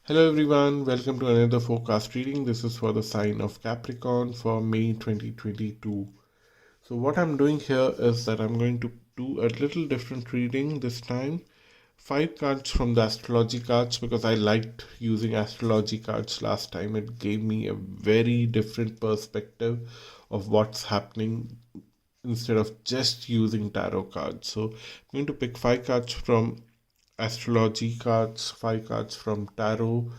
Hello everyone, welcome to another forecast reading. This is for the sign of Capricorn for May 2022. So what I'm doing here is that I'm going to do a little different reading this time. 5 cards from the astrology cards because I liked using astrology cards last time. It gave me a very different perspective of what's happening instead of just using tarot cards. So I'm going to pick 5 cards from astrology cards, 5 cards from tarot,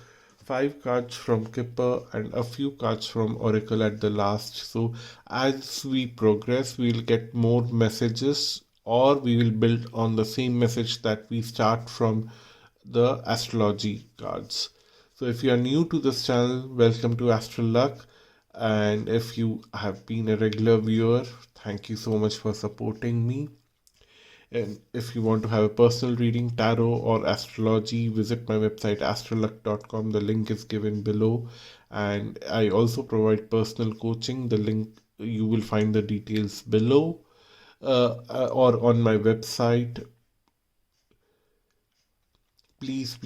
5 cards from Kipper, and a few cards from Oracle at the last. So as we progress, we'll get more messages, or we will build on the same message that we start from the astrology cards. So if you are new to this channel, welcome to Astral Luck. And if you have been a regular viewer, thank you so much for supporting me. And if you want to have a personal reading, tarot, or astrology, visit my website astralluck.com. The link is given below. And I also provide personal coaching. The link, you will find the details below or on my website. Please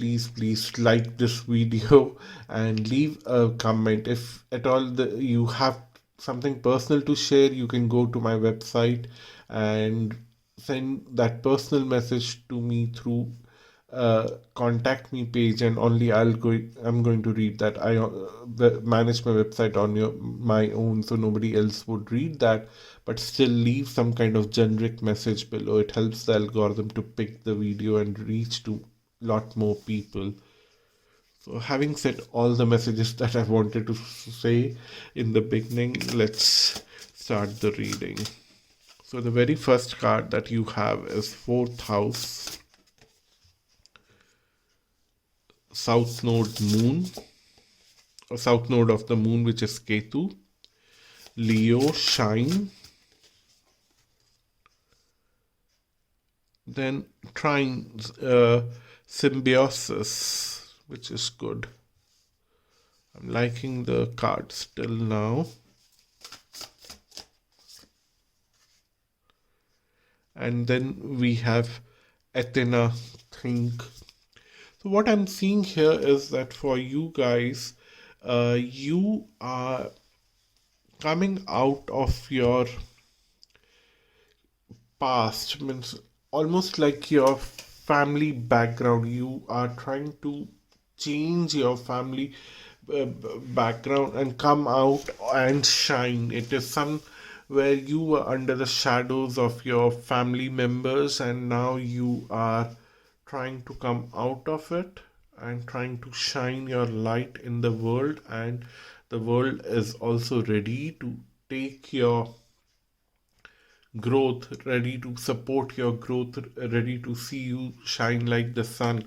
like this video and leave a comment. If at all you have something personal to share, you can go to my website and send that personal message to me through contact me page, and only I'm going to read that. I manage my website on my own, so nobody else would read that, but still leave some kind of generic message below. It helps the algorithm to pick the video and reach to lot more people. So having said all the messages that I wanted to say in the beginning, let's start the reading. So the very first card that you have is 4th house, south node moon, or south node of the moon, which is Ketu, Leo, shine, then trine, symbiosis, which is good. I'm liking the card still now. And then we have Athena, think. So what I'm seeing here is that for you guys, you are coming out of your past, means almost like your family background. You are trying to change your family background and come out and shine. It is some where you were under the shadows of your family members, and now you are trying to come out of it and trying to shine your light in the world, and the world is also ready to take your growth, ready to support your growth, ready to see you shine like the sun.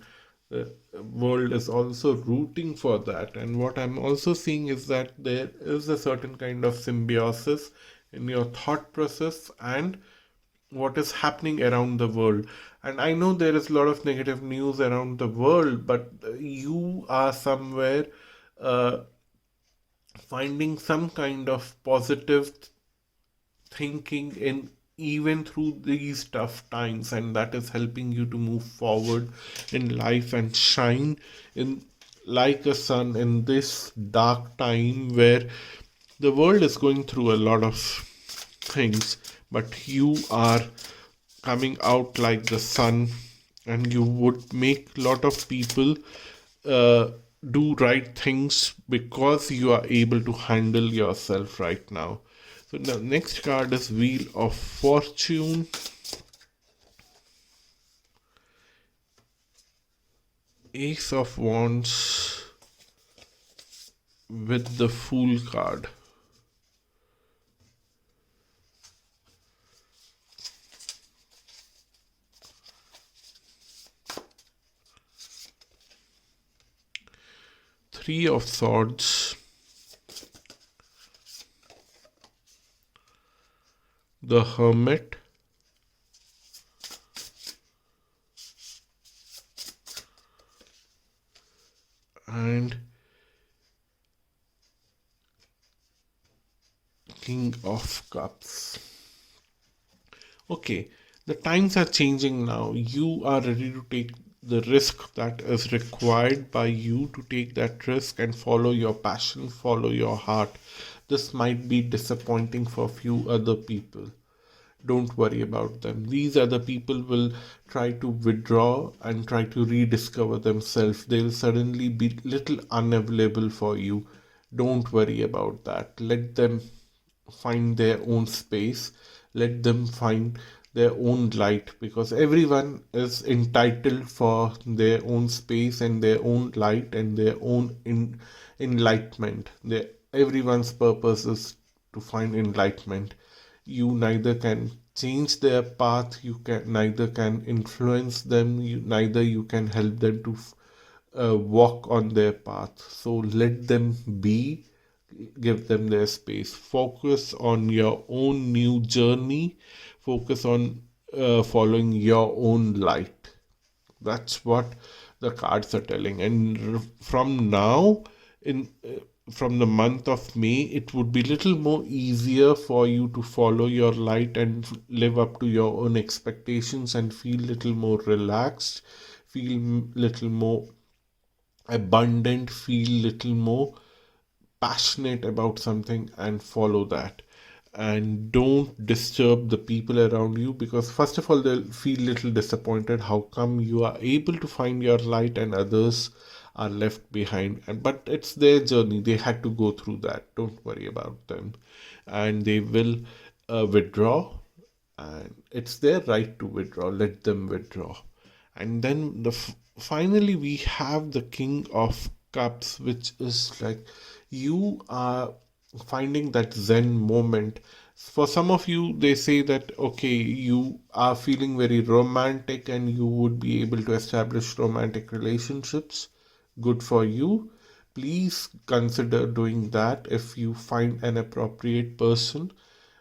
The world is also rooting for that. And what I'm also seeing is that there is a certain kind of symbiosis in your thought process and what is happening around the world. And I know there is a lot of negative news around the world, but you are somewhere uh, finding some kind of positive thinking in even through these tough times, and that is helping you to move forward in life and shine in like a sun in this dark time where the world is going through a lot of things, but you are coming out like the sun, and you would make a lot of people uh, do right things because you are able to handle yourself right now. So the next card is Wheel of Fortune, Ace of Wands with the Fool card. Three of Swords, the Hermit, and King of Cups. Okay, the times are changing now. You are ready to take the risk that is required by you to take that risk and follow your passion, follow your heart. This might be disappointing for few other people. Don't worry about them. These other people will try to withdraw and try to rediscover themselves. They'll suddenly be little unavailable for you. Don't worry about that. Let them find their own space. Let them find their own light, because everyone is entitled for their own space and their own light and their own enlightenment. Everyone's purpose is to find enlightenment. You neither can change their path, you can neither can influence them, neither you can help them to walk on their path. So let them be, give them their space. Focus on your own new journey. Focus on following your own light. That's what the cards are telling. And from now, in from the month of May, it would be little more easier for you to follow your light and live up to your own expectations and feel little more relaxed, feel little more abundant, feel little more passionate about something and follow that. And don't disturb the people around you, because first of all they'll feel little disappointed. How come you are able to find your light and others are left behind? But it's their journey, they had to go through that. Don't worry about them, and they will withdraw, and it's their right to withdraw. Let them withdraw. And then finally we have the King of Cups, which is like you are finding that zen moment. For some of you, they say that okay, you are feeling very romantic and you would be able to establish romantic relationships. Good for you. Please consider doing that if you find an appropriate person.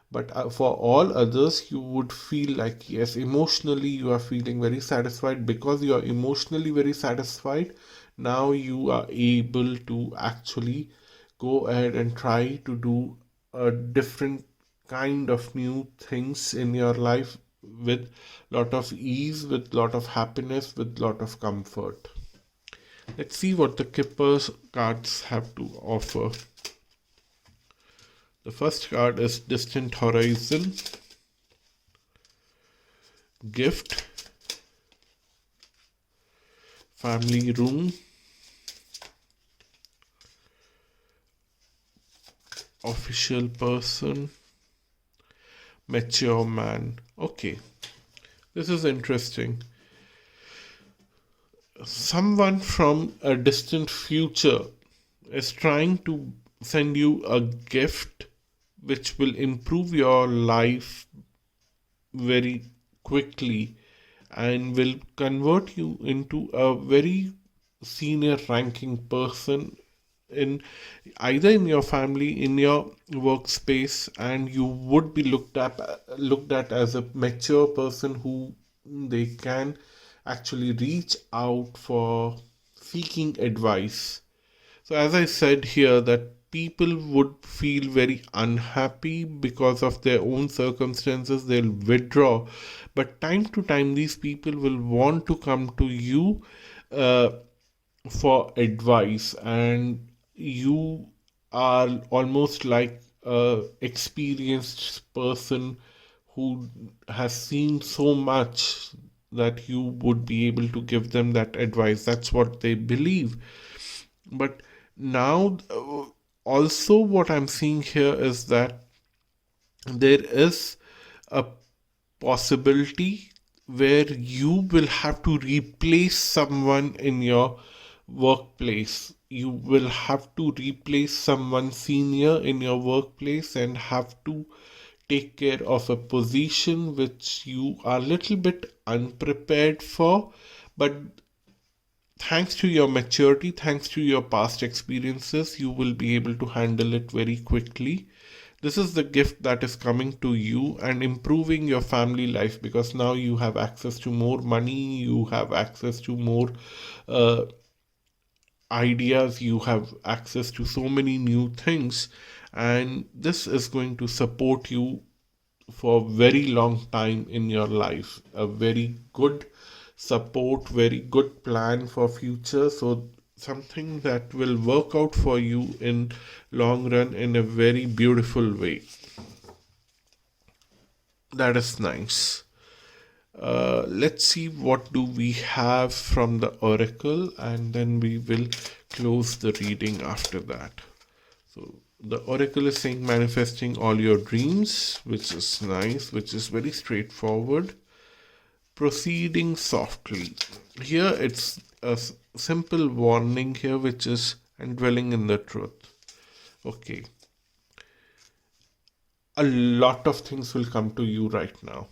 But for all others, you would feel like, yes, emotionally you are feeling very satisfied. Because you are emotionally very satisfied, now you are able to actually go ahead and try to do a different kind of new things in your life with lot of ease, with lot of happiness, with lot of comfort. Let's see what the Kippers cards have to offer. The first card is Distant Horizon, Gift, Family Room, Official Person, Mature Man. Okay, this is interesting. Someone from a distant future is trying to send you a gift which will improve your life very quickly and will convert you into a very senior ranking person in either in your family, in your workspace, and you would be looked at as a mature person who they can actually reach out for seeking advice. So as I said here, that people would feel very unhappy because of their own circumstances, they'll withdraw. But time to time, these people will want to come to you uh, for advice, and you are almost like a experienced person who has seen so much that you would be able to give them that advice. That's what they believe. But now, also, what I'm seeing here is that there is a possibility where you will have to replace someone in your workplace. You will have to replace someone senior in your workplace and have to take care of a position which you are a little bit unprepared for. But thanks to your maturity, thanks to your past experiences, you will be able to handle it very quickly. This is the gift that is coming to you and improving your family life, because now you have access to more money, you have access to more uh, ideas, you have access to so many new things, and this is going to support you for a very long time in your life. A very good support, very good plan for future. So something that will work out for you in long run in a very beautiful way. That is nice. Let's see what do we have from the oracle, and then we will close the reading after that. So the oracle is saying manifesting all your dreams, which is nice, which is very straightforward. Proceeding softly. Here it's a simple warning here, which is and dwelling in the truth. Okay. A lot of things will come to you right now.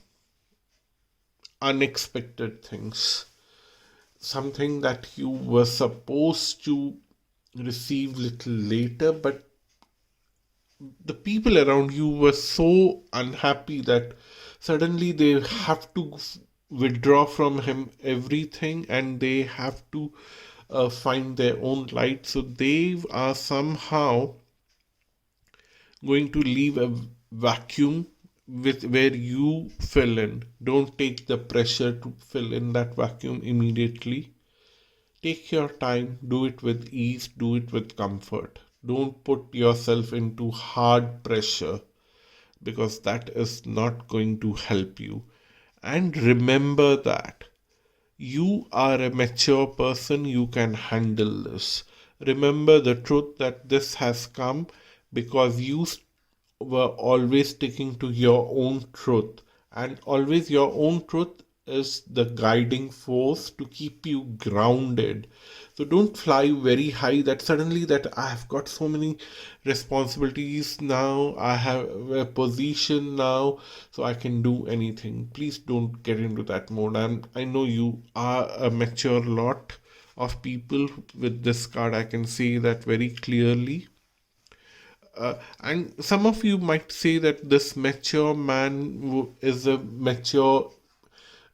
Unexpected things. Something that you were supposed to receive little later, but the people around you were so unhappy that suddenly they have to withdraw from him everything, and they have to find their own light. So they are somehow going to leave a vacuum with where you fill in. Don't take the pressure to fill in that vacuum immediately. Take your time, do it with ease, do it with comfort. Don't put yourself into hard pressure, because that is not going to help you. And remember that you are a mature person, you can handle this. Remember the truth that this has come because you were always sticking to your own truth, and always your own truth is the guiding force to keep you grounded. So don't fly very high that suddenly that I have got so many responsibilities now, I have a position now, so I can do anything. Please don't get into that mode. I know you are a mature lot of people with this card. I can see that very clearly. And some of you might say that this mature man is a mature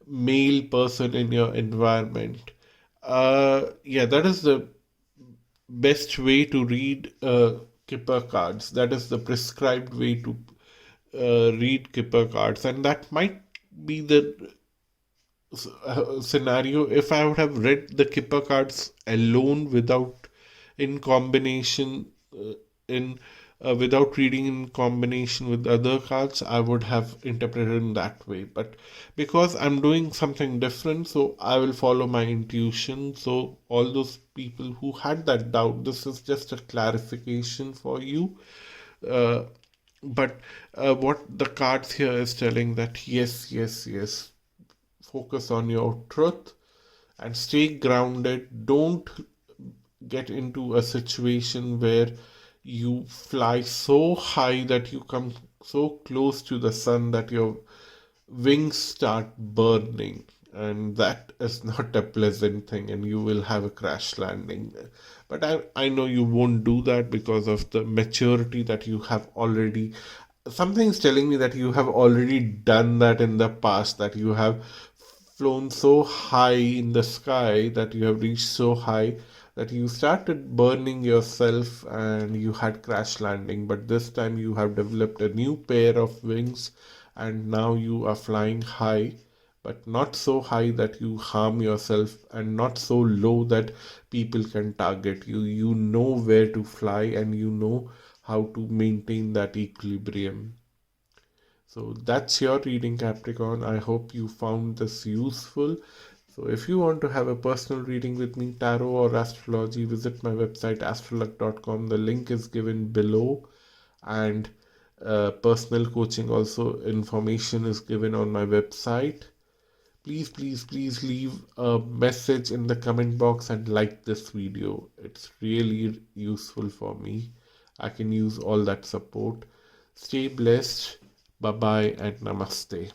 male person in your environment. Yeah, that is the best way to read Kipper cards. That is the prescribed way to read Kipper cards, and that might be the scenario if I would have read the Kipper cards alone without in combination in without reading in combination with other cards, I would have interpreted in that way. But because I'm doing something different, so I will follow my intuition. So all those people who had that doubt, this is just a clarification for you. Uh, but what the cards here is telling that yes, yes, yes, focus on your truth and stay grounded. Don't get into a situation where you fly so high that you come so close to the sun that your wings start burning, and that is not a pleasant thing, and you will have a crash landing. But I know you won't do that because of the maturity that you have already. Something's telling me that you have already done that in the past, that you have flown so high in the sky, that you have reached so high that you started burning yourself and you had crash landing. But this time you have developed a new pair of wings, and now you are flying high, but not so high that you harm yourself, and not so low that people can target you. You know where to fly, and you know how to maintain that equilibrium. So that's your reading, Capricorn. I hope you found this useful. So if you want to have a personal reading with me, tarot or astrology, visit my website astralluck.com. The link is given below, and personal coaching also information is given on my website. Please, please, please leave a message in the comment box and like this video. It's really useful for me. I can use all that support. Stay blessed. Bye bye and namaste.